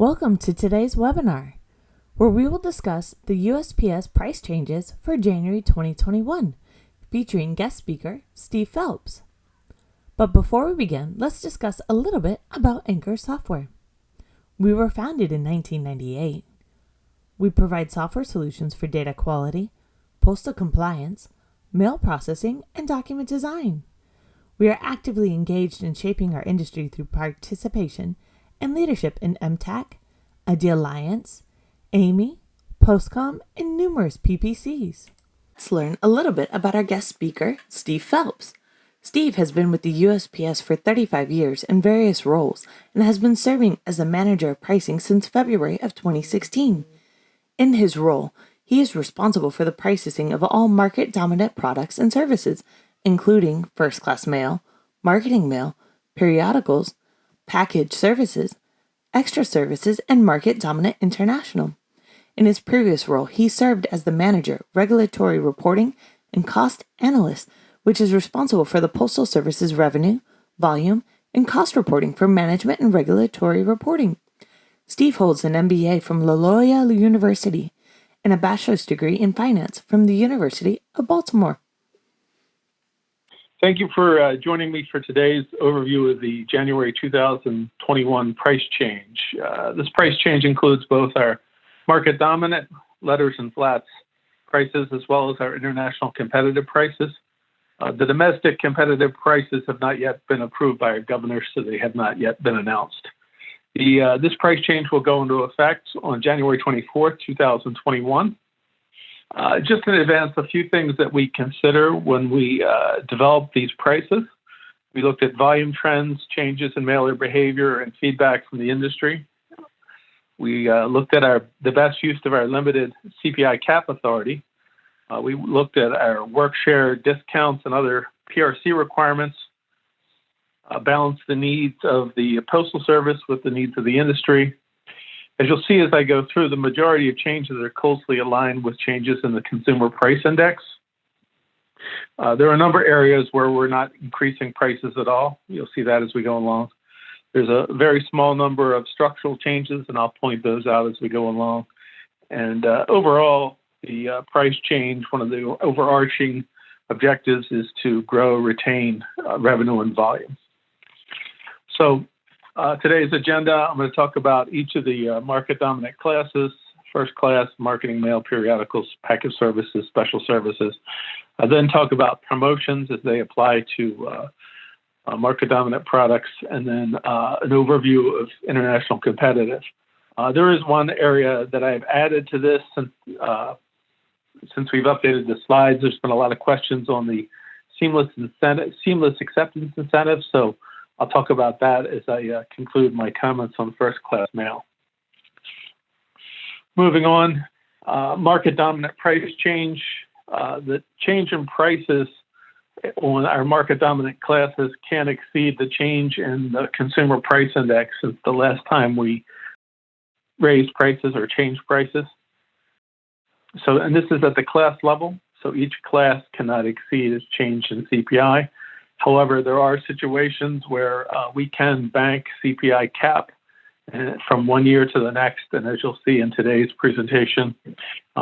Welcome to today's webinar, where we will discuss the USPS price changes for January 2021, featuring guest speaker Steve Phelps. But before we begin, let's discuss a little bit about Anchor Software. We were founded in 1998. We provide software solutions for data quality, postal compliance, mail processing, and document design. We are actively engaged in shaping our industry through participation and leadership in MTAC, Idea Alliance, AMI, Postcom, and numerous PPCs. Let's learn a little bit about our guest speaker, Steve Phelps. Steve has been with the USPS for 35 years in various roles and has been serving as the manager of pricing since February of 2016. In his role, he is responsible for the pricing of all market-dominant products and services, including first-class mail, marketing mail, periodicals, package services, extra services, and market dominant international. In his previous role, he served as the manager, regulatory reporting, and cost analyst, which is responsible for the Postal Service's revenue, volume, and cost reporting for management and regulatory reporting. Steve holds an MBA from Loyola University and a bachelor's degree in finance from the University of Baltimore. Thank you for joining me for today's overview of the January 2021 price change. This price change includes both our market dominant letters and flats prices as well as our international competitive prices. The domestic competitive prices have not yet been approved by our governor, so they have not yet been announced. This price change will go into effect on January 24th, 2021. Just in advance, a few things that we consider when we develop these prices. We looked at volume trends, changes in mailer behavior, and feedback from the industry. We looked at the best use of our limited CPI cap authority. We looked at our work share discounts and other PRC requirements, balanced the needs of the Postal Service with the needs of the industry. As you'll see as I go through, the majority of changes are closely aligned with changes in the Consumer Price Index. There are a number of areas where we're not increasing prices at all. You'll see that as we go along. There's a very small number of structural changes, and I'll point those out as we go along. And overall, the price change, one of the overarching objectives is to grow, retain revenue and volume. So today's agenda, I'm going to talk about each of the market dominant classes: first class, marketing mail, periodicals, package services, special services. I then talk about promotions as they apply to market dominant products, and then an overview of international competitive. There is one area that I've added to this since we've updated the slides. There's been a lot of questions on the seamless acceptance incentive, so I'll talk about that as I conclude my comments on first-class mail. Moving on, market dominant price change. The change in prices on our market dominant classes can exceed the change in the Consumer Price Index since the last time we raised prices or changed prices. And this is at the class level, so each class cannot exceed its change in CPI. However, there are situations where we can bank CPI cap from one year to the next, and as you'll see in today's presentation,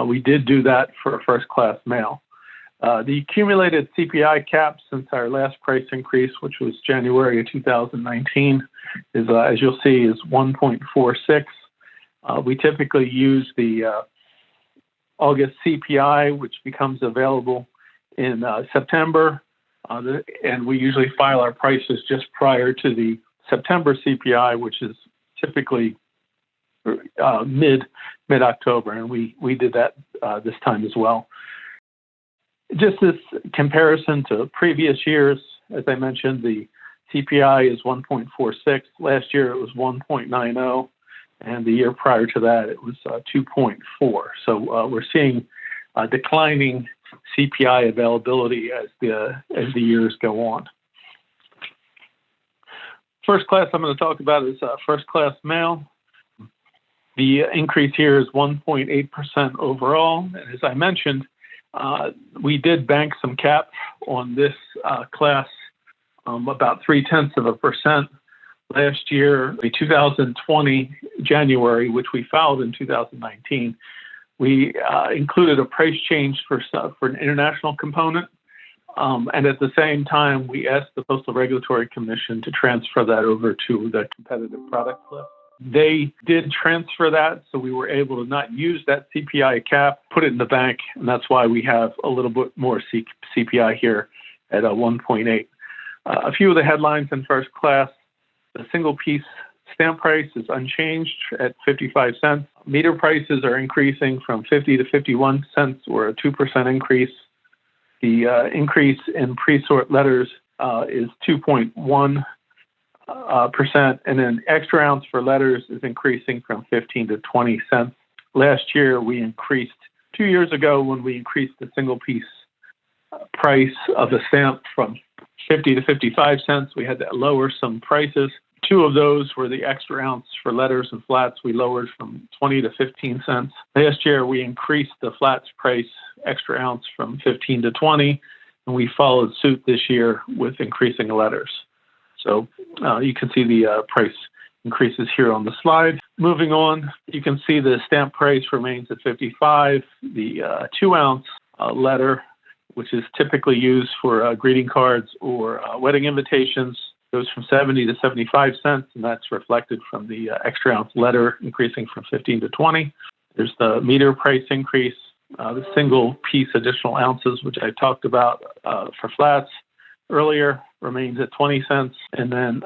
we did do that for first-class mail. The accumulated CPI cap since our last price increase, which was January of 2019, is, as you'll see, is 1.46. We typically use the August CPI, which becomes available in September. And we usually file our prices just prior to the September CPI, which is typically mid-October, and we did that this time as well. Just this comparison to previous years, as I mentioned, the CPI is 1.46. Last year it was 1.90, and the year prior to that it was 2.4. So we're seeing declining CPI availability as the years go on. First class I'm going to talk about is first class mail. The increase here is 1.8% overall. And as I mentioned, we did bank some cap on this class, about 0.3%. Last year, the 2020 January, which we filed in 2019, we included a price change for an international component. And at the same time, we asked the Postal Regulatory Commission to transfer that over to the competitive product list. They did transfer that, so we were able to not use that CPI cap, put it in the bank, and that's why we have a little bit more CPI here at 1.8. A few of the headlines in first class: the single piece stamp price is unchanged at 55 cents. Meter prices are increasing from 50 to 51 cents, or a 2% increase. The increase in pre-sort letters is 2.1%, and then extra ounce for letters is increasing from 15 to 20 cents. Last year, we increased, 2 years ago, when we increased the single piece price of a stamp from 50 to 55 cents, we had to lower some prices. Two of those were the extra ounce for letters and flats. We lowered from 20 to 15 cents. Last year, we increased the flats price extra ounce from 15 to 20, and we followed suit this year with increasing letters. So you can see the price increases here on the slide. Moving on, you can see the stamp price remains at 55. The 2 ounce letter, which is typically used for greeting cards or wedding invitations, goes from 70 to 75 cents, and that's reflected from the extra ounce letter increasing from 15 to 20. There's the meter price increase, the single piece additional ounces, which I talked about for flats earlier, remains at 20 cents. And then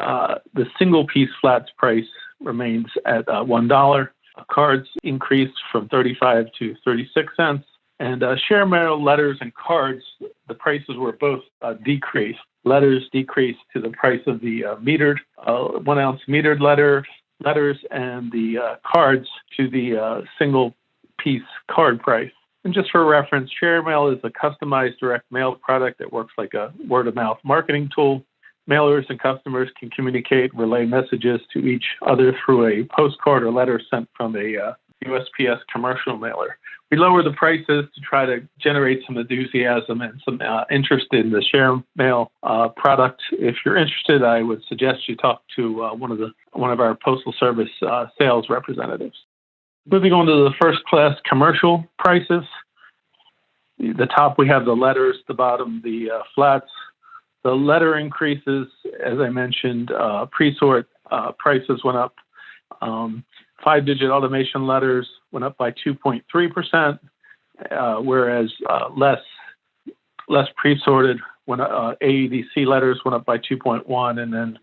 the single piece flats price remains at $1. Cards increased from 35 to 36 cents. And share mail letters and cards, the prices were both decreased. Letters decreased to the price of the metered 1 ounce metered letters, and the cards to the single piece card price. And just for reference, share mail is a customized direct mail product that works like a word of mouth marketing tool. Mailers and customers can communicate, relay messages to each other through a postcard or letter sent from a USPS commercial mailer. We lower the prices to try to generate some enthusiasm and some interest in the share mail product. If you're interested, I would suggest you talk to one of our Postal Service sales representatives. Moving on to the first class commercial prices. The top we have the letters, the bottom the flats. The letter increases, as I mentioned, pre-sort prices went up. 5-digit automation letters went up by 2.3%, whereas less pre-sorted AEDC letters went up by 2.1%, and then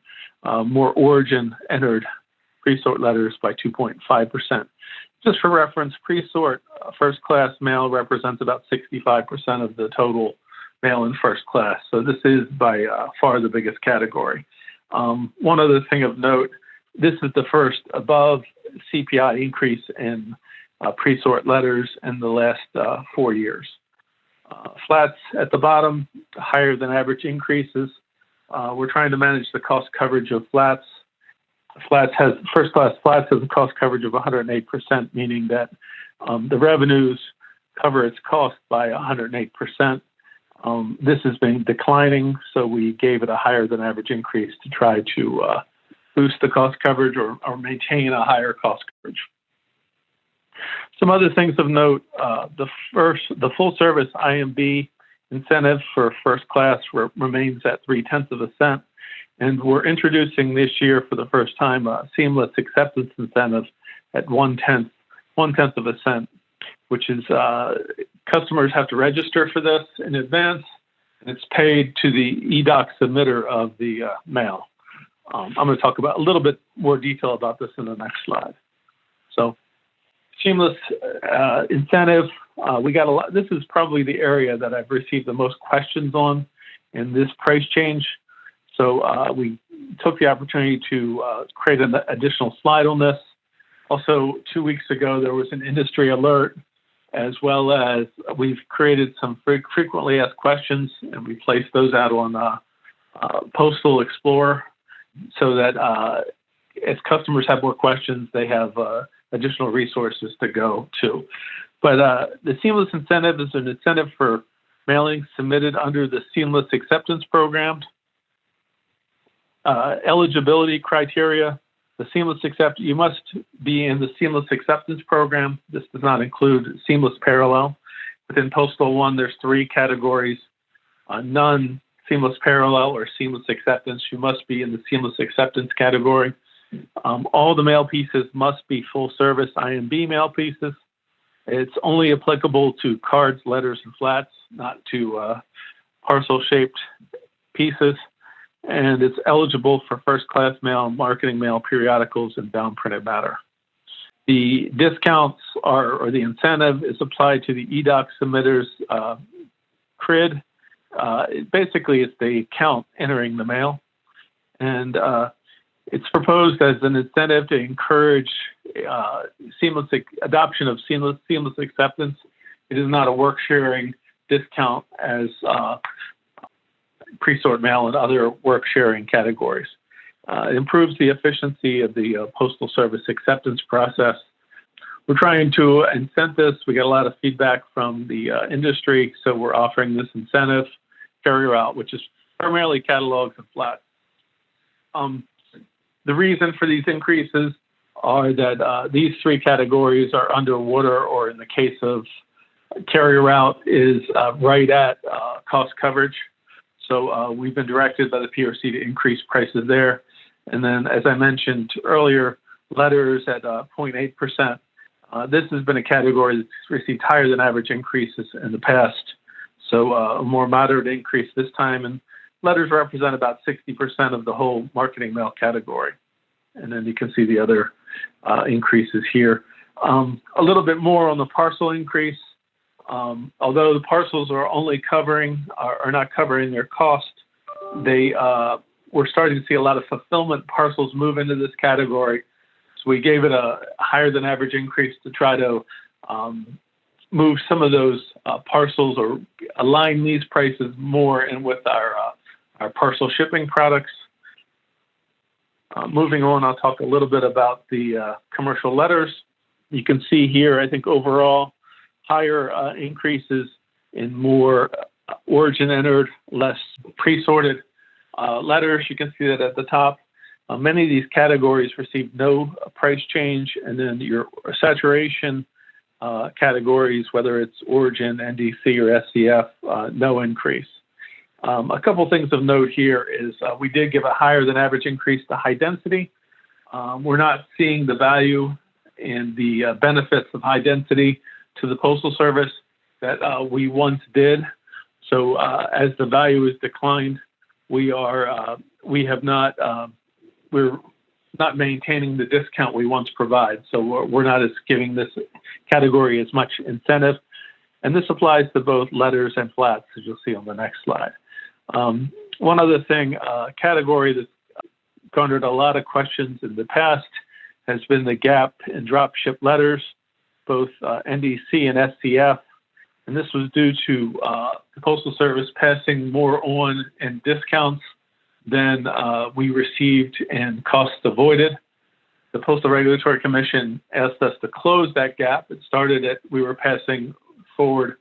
more origin entered pre-sort letters by 2.5%. Just for reference, pre-sort first class mail represents about 65% of the total mail in first class. So this is by far the biggest category. One other thing of note, this is the first above CPI increase in pre-sort letters in the last 4 years. Flats at the bottom, higher than average increases. We're trying to manage the cost coverage of flats. First class flats has a cost coverage of 108%, meaning that the revenues cover its cost by 108%. This has been declining, so we gave it a higher than average increase to try to boost the cost coverage or maintain a higher cost coverage. Some other things of note, the full service IMB incentive for first class remains at 0.3 cents. And we're introducing this year for the first time a seamless acceptance incentive at 0.1 cents, which is customers have to register for this in advance, and it's paid to the EDOC submitter of the mail. I'm going to talk about a little bit more detail about this in the next slide. So, seamless incentive, we got a lot. This is probably the area that I've received the most questions on in this price change. So we took the opportunity to create an additional slide on this. Also, 2 weeks ago, there was an industry alert, as well as we've created some frequently asked questions, and we placed those out on Postal Explorer so that as customers have more questions, they have additional resources to go to. But the seamless incentive is an incentive for mailing submitted under the Seamless Acceptance Program. Eligibility criteria, The seamless accept, you must be in the seamless acceptance program. This does not include seamless parallel. Within Postal One, there's 3 categories: none, seamless parallel, or seamless acceptance. You must be in the seamless acceptance category. All the mail pieces must be full service IMB mail pieces. It's only applicable to cards, letters, and flats, not to parcel shaped pieces. And it's eligible for first-class mail, marketing mail, periodicals, and bound printed matter. The discounts or the incentive is applied to the EDOC submitters CRID. Basically, it's the account entering the mail. And it's proposed as an incentive to encourage seamless adoption of seamless acceptance. It is not a work-sharing discount as pre-sort mail and other work-sharing categories. It improves the efficiency of the Postal Service acceptance process. We're trying to incent this. We get a lot of feedback from the industry, so we're offering this incentive carrier out, which is primarily catalogs and flats. The reason for these increases are that these 3 categories are underwater, or in the case of carrier route, is right at cost coverage. So we've been directed by the PRC to increase prices there. And then, as I mentioned earlier, letters at 0.8%. This has been a category that's received higher than average increases in the past. So a more moderate increase this time. And letters represent about 60% of the whole marketing mail category. And then you can see the other increases here. A little bit more on the parcel increase. Although the parcels are only are not covering their cost, we're starting to see a lot of fulfillment parcels move into this category. So we gave it a higher than average increase to try to move some of those parcels or align these prices more in with our parcel shipping products. Moving on, I'll talk a little bit about the commercial letters. You can see here, I think overall, higher increases in more origin entered, less pre-sorted letters. You can see that at the top. Many of these categories received no price change, and then your saturation categories, whether it's origin, NDC, or SCF, no increase. A couple things of note here is we did give a higher than average increase to high density. We're not seeing the value and the benefits of high density to the Postal Service that we once did. So as the value has declined, we're not maintaining the discount we once provide. So we're not giving this category as much incentive. And this applies to both letters and flats, as you'll see on the next slide. One other thing, category that's garnered a lot of questions in the past has been the gap in drop ship letters, both NDC and SCF. And this was due to the Postal Service passing more on in discounts than we received in costs avoided. The Postal Regulatory Commission asked us to close that gap. It started at, we were passing forward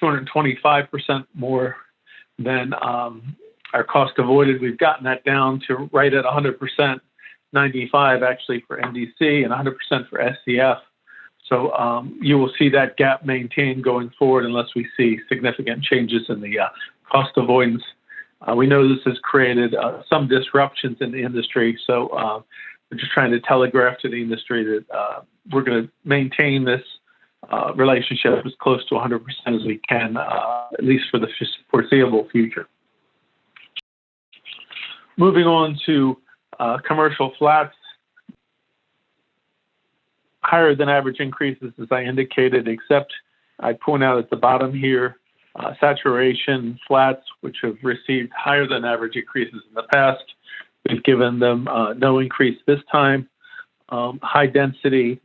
225% more than our cost avoided. We've gotten that down to right at 100%, 95 actually for NDC and 100% for SCF. So you will see that gap maintained going forward unless we see significant changes in the cost avoidance. We know this has created some disruptions in the industry, so we're just trying to telegraph to the industry that we're going to maintain this relationship as close to 100% as we can, at least for the foreseeable future. Moving on to commercial flats. Higher than average increases, as I indicated, except I point out at the bottom here, saturation flats, which have received higher than average increases in the past. We've given them no increase this time. High density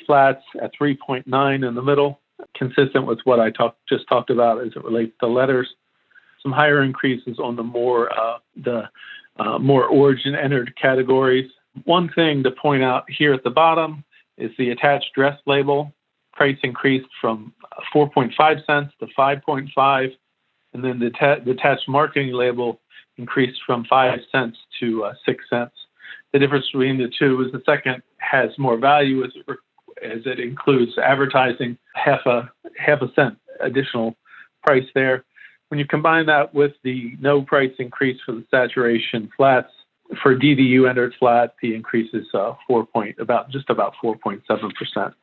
flats at 3.9 in the middle, consistent with what I just talked about as it relates to letters. Some higher increases on the more origin entered categories. One thing to point out here at the bottom is the attached dress label. Price increased from 4.5 cents to 5.5, and then the attached marketing label increased from 5 cents to 6 cents. The difference between the two is the second has more value as it includes advertising, half a cent additional price there. When you combine that with the no price increase for the saturation flats, for DDU entered flat, the increase is about 4.7%.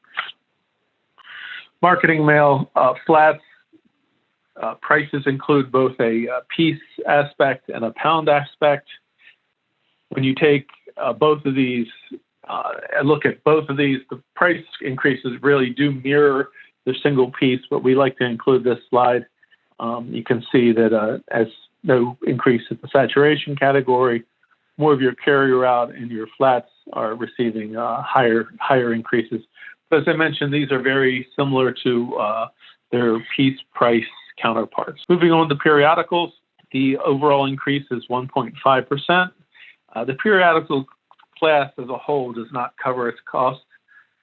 Marketing mail flats prices include both a piece aspect and a pound aspect. When you take both of these and look at both of these, the price increases really do mirror the single piece, but we like to include this slide. You can see that as no increase in the saturation category, more of your carrier out and your flats are receiving higher increases. But as I mentioned, these are very similar to their piece price counterparts. Moving on to periodicals, the overall increase is 1.5%. The periodical class as a whole does not cover its cost.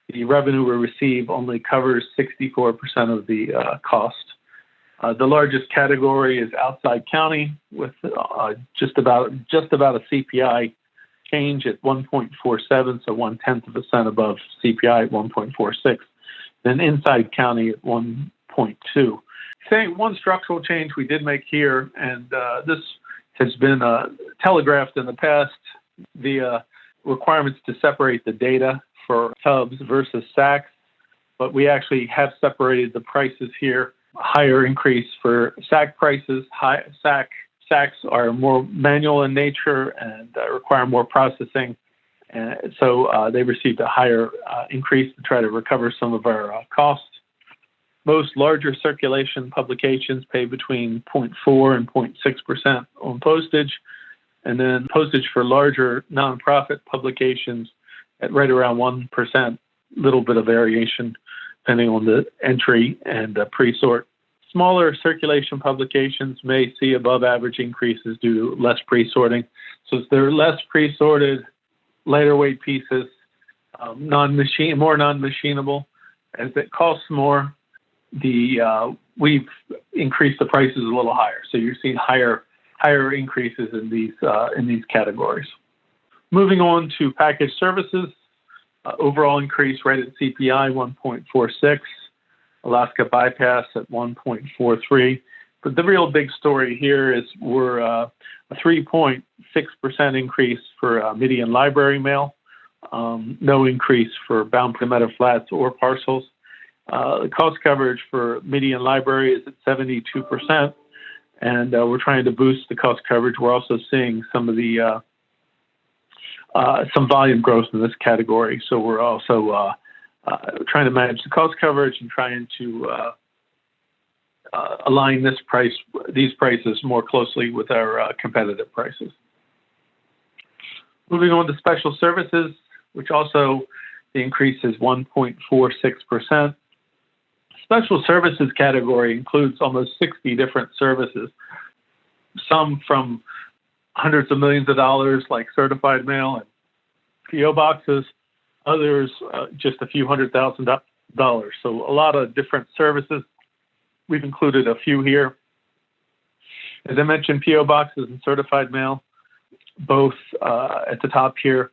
The revenue we receive only covers 64% of the cost. The largest category is outside county with just about a CPI change at 1.47, so 0.1% above CPI at 1.46. Then inside county at 1.2. Saying one structural change we did make here, and this has been telegraphed in the past, the requirements to separate the data for tubs versus sacks, but we actually have separated the prices here. Higher increase for sack prices. Sacks are more manual in nature and require more processing, and so they received a higher increase to try to recover some of our costs. Most larger circulation publications pay between 0.4 and 0.6% on postage, and then postage for larger nonprofit publications at right around 1%, little bit of variation depending on the entry and pre-sort. Smaller circulation publications may see above average increases due to less pre-sorting. So they're less pre-sorted, lighter weight pieces, more non-machinable. As it costs more, we've increased the prices a little higher. So you're seeing higher increases in these categories. Moving on to package services, overall increase right at CPI 1.46, Alaska bypass at 1.43. But the real big story here is we're a 3.6% increase for median library mail, no increase for bound Palmetto flats or parcels. The cost coverage for median library is at 72%, and we're trying to boost the cost coverage. We're also seeing some of the some volume growth in this category, so we're also trying to manage the cost coverage and trying to align these prices more closely with our competitive prices. Moving on to special services, which also the increase is 1.46%. Special services category includes almost 60 different services, some from hundreds of millions of dollars like certified mail and PO boxes, others just a few $100,000. So a lot of different services. We've included a few here. As I mentioned, PO boxes and certified mail, both at the top here.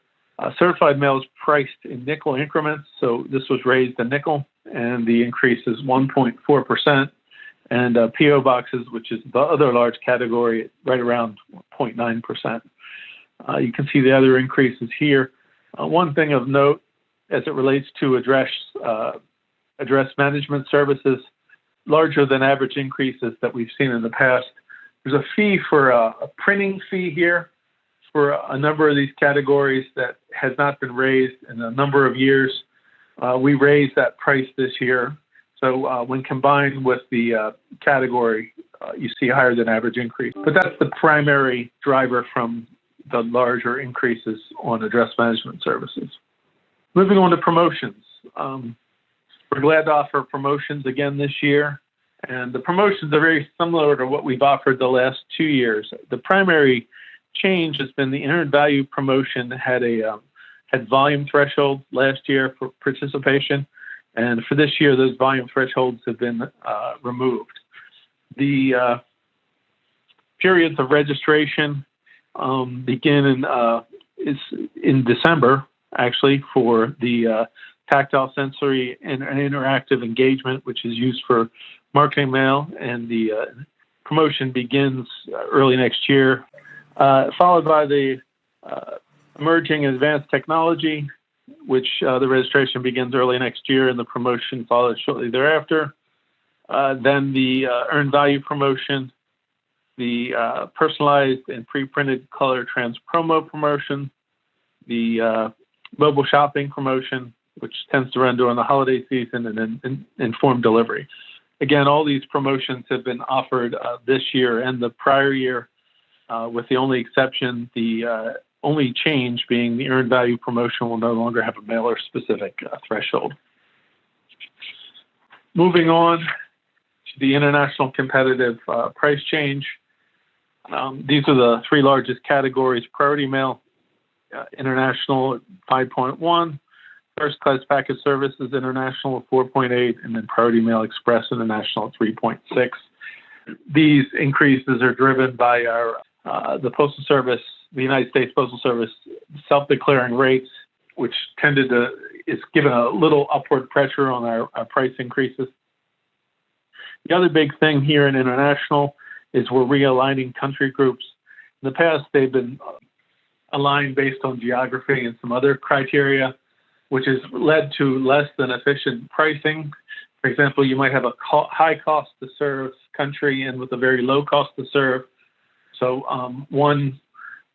Certified mail is priced in nickel increments, so this was raised a nickel, and the increase is 1.4%. And PO boxes, which is the other large category, right around 0.9%. You can see the other increases here. One thing of note, as it relates to address management services, larger than average increases that we've seen in the past. There's a fee for a printing fee here for a number of these categories that has not been raised in a number of years. We raised that price this year. So when combined with the category, you see a higher than average increase. But that's the primary driver from the larger increases on address management services. Moving on to promotions. We're glad to offer promotions again this year. And the promotions are very similar to what we've offered the last 2 years. The primary change has been the entered value promotion had volume threshold last year for participation. And for this year, those volume thresholds have been removed. The periods of registration begin is in December, actually, for the tactile, sensory, and interactive engagement, which is used for marketing mail, and the promotion begins early next year, followed by the emerging advanced technology, which the registration begins early next year, and the promotion follows shortly thereafter. Then the earned value promotion, the personalized and pre-printed color trans promo promotion, the mobile shopping promotion, which tends to run during the holiday season, and then informed delivery. Again, all these promotions have been offered this year and the prior year, with the only exception, the only change being the earned value promotion will no longer have a mailer-specific threshold. Moving on to the international competitive price change. These are the three largest categories: priority mail, international at 5.1, first class package services international at 4.8, and then priority mail express international at 3.6. These increases are driven by the Postal Service, the United States Postal Service self-declaring rates, which is given a little upward pressure on our price increases. The other big thing here in international is we're realigning country groups. In the past, they've been aligned based on geography and some other criteria, which has led to less than efficient pricing. For example, you might have a high cost to serve country and with a very low cost to serve. So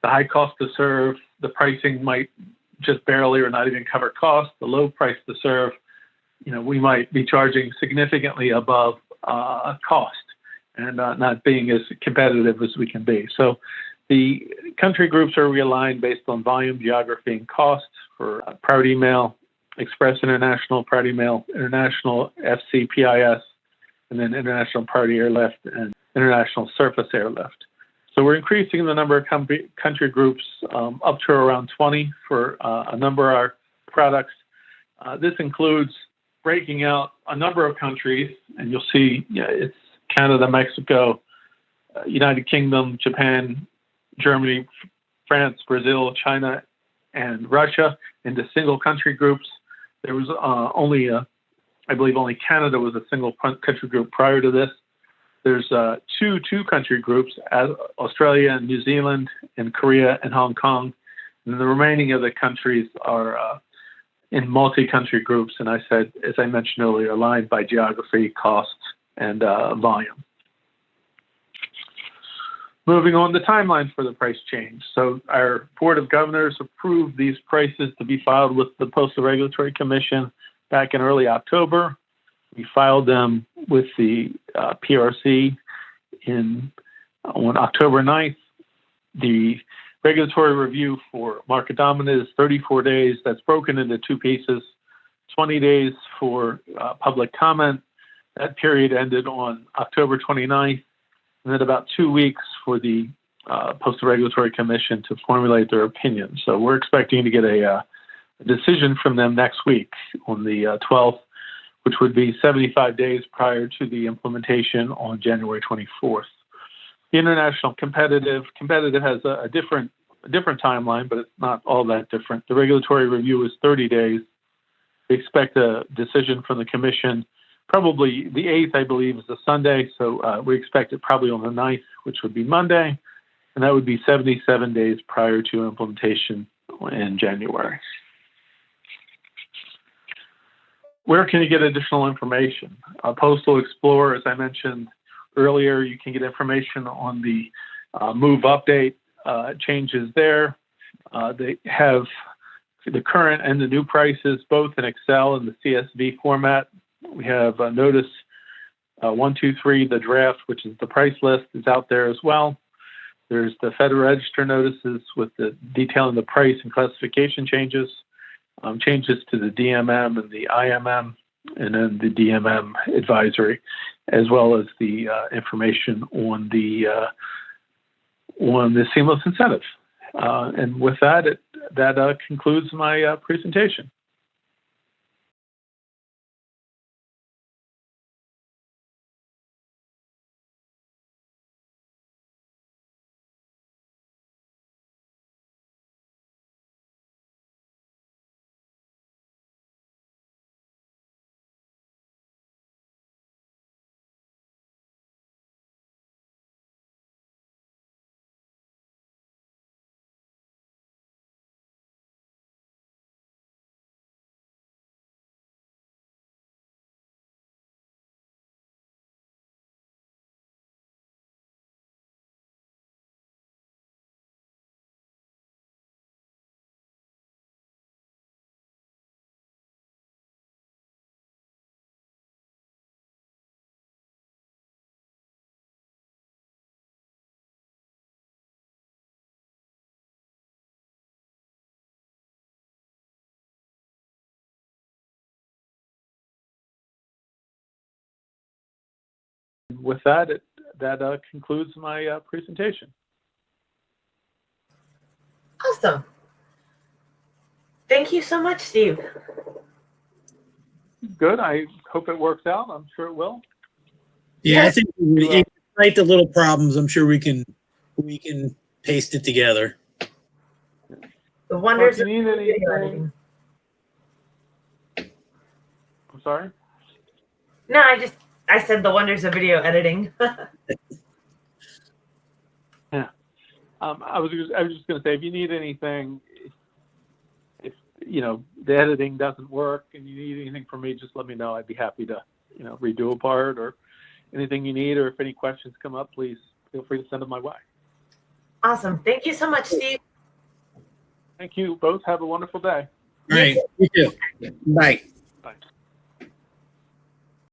the high cost to serve, the pricing might just barely or not even cover cost. The low price to serve, we might be charging significantly above cost and not being as competitive as we can be. So the country groups are realigned based on volume, geography, and cost for priority mail, express international, priority mail international, FCPIS, and then international priority airlift and international surface airlift. So we're increasing the number of country groups up to around 20 for a number of our products. This includes breaking out a number of countries, and you'll see it's Canada, Mexico, United Kingdom, Japan, Germany, France, Brazil, China, and Russia into single country groups. There was I believe only Canada was a single country group prior to this. There's two country groups, Australia and New Zealand and Korea and Hong Kong. And the remaining of the countries are in multi-country groups. And I said, as I mentioned earlier, aligned by geography, cost, and volume. Moving on, the timeline for the price change. So our Board of Governors approved these prices to be filed with the Postal Regulatory Commission back in early October. We filed them with the PRC on October 9th. The regulatory review for market dominant is 34 days. That's broken into two pieces, 20 days for public comment. That period ended on October 29th, and then about 2 weeks for the Postal Regulatory Commission to formulate their opinion. So we're expecting to get a decision from them next week on the 12th, which would be 75 days prior to the implementation on January 24th. The international competitive has a different timeline, but it's not all that different. The regulatory review is 30 days. We expect a decision from the commission. Probably the 8th, I believe, is a Sunday, so we expect it probably on the 9th, which would be Monday, and that would be 77 days prior to implementation in January. Where can you get additional information? Postal Explorer, as I mentioned earlier, you can get information on the move update changes there. They have the current and the new prices, both in Excel and the CSV format. We have notice 123, the draft, which is the price list, is out there as well. There's the Federal Register notices with the detailing the price and classification changes, changes to the DMM and the IMM, and then the DMM advisory, as well as the information on the seamless incentive. And with that, that concludes my presentation. And with that, that concludes my presentation. Awesome. Thank you so much, Steve. Good. I hope it works out. I'm sure it will. Yeah, I think despite the little problems, I'm sure we can paste it together. The wonders Well, of if you need video anything, editing. I'm sorry. No, I said the wonders of video editing. Yeah. I was just going to say, if you need anything, if the editing doesn't work and you need anything from me, just let me know. I'd be happy to redo a part or anything you need, or if any questions come up, please feel free to send them my way. Awesome. Thank you so much, Steve. Thank you both. Have a wonderful day. All right. You too. Bye. Bye.